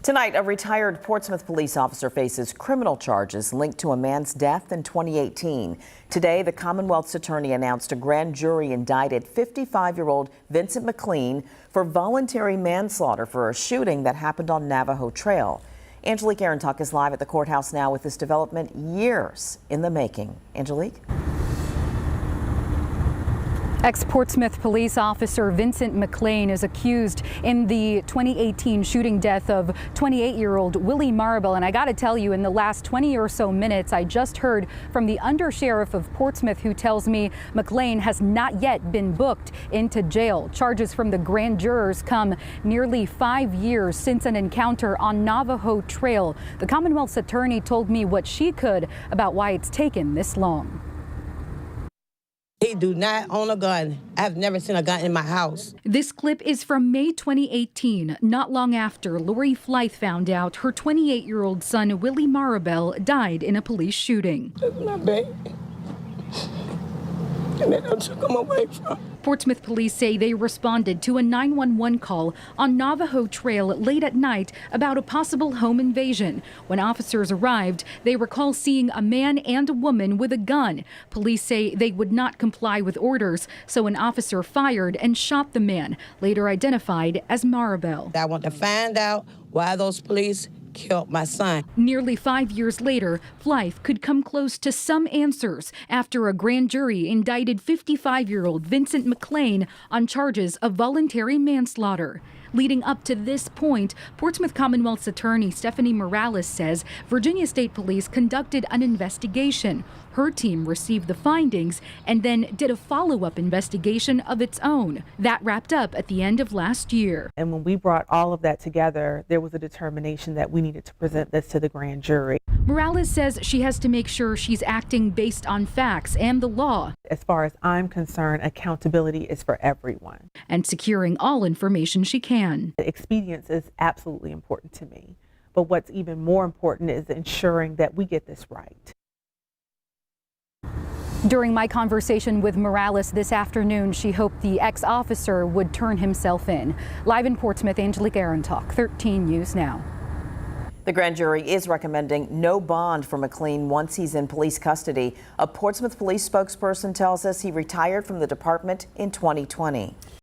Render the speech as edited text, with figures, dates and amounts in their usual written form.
Tonight, a retired Portsmouth police officer faces criminal charges linked to a man's death in 2018. Today, the Commonwealth's attorney announced a grand jury indicted 55-year-old Vincent McClean for voluntary manslaughter for a shooting that happened on Navajo Trail. Angelique Arentuck is live at the courthouse now with this development years in the making. Angelique? Ex-Portsmouth police officer Vincent McClean is accused in the 2018 shooting death of 28-year-old Willie Marable. And I got to tell you, in the last 20 or so minutes, I just heard from the undersheriff of Portsmouth, who tells me McClean has not yet been booked into jail. Charges from the grand jurors come nearly 5 years since an encounter on Navajo Trail. The Commonwealth's attorney told me what she could about why it's taken this long. He do not own a gun. I've never seen a gun in my house. This clip is from May 2018, not long after Lori Flythe found out her 28-year-old son, Willie Marable, died in a police shooting. That's my baby. And they took him away from. Portsmouth police say they responded to a 911 call on Navajo Trail late at night about a possible home invasion. When officers arrived, they recall seeing a man and a woman with a gun. Police say they would not comply with orders, so an officer fired and shot the man, later identified as Marable. I want to find out why those police killed my son. Nearly 5 years later, Flythe could come close to some answers after a grand jury indicted 55-year-old Vincent McClean on charges of voluntary manslaughter. Leading up to this point, Portsmouth Commonwealth's attorney Stephanie Morales says Virginia State Police conducted an investigation. Her team received the findings and then did a follow-up investigation of its own. That wrapped up at the end of last year. And when we brought all of that together, there was a determination that we needed to present this to the grand jury. Morales says she has to make sure she's acting based on facts and the law. As far as I'm concerned, accountability is for everyone. And securing all information she can. Expedience is absolutely important to me. But what's even more important is ensuring that we get this right. During my conversation with Morales this afternoon, she hoped the ex-officer would turn himself in. Live in Portsmouth, Angelique Arentuck, 13 News Now. The grand jury is recommending no bond for McClean once he's in police custody. A Portsmouth police spokesperson tells us he retired from the department in 2020.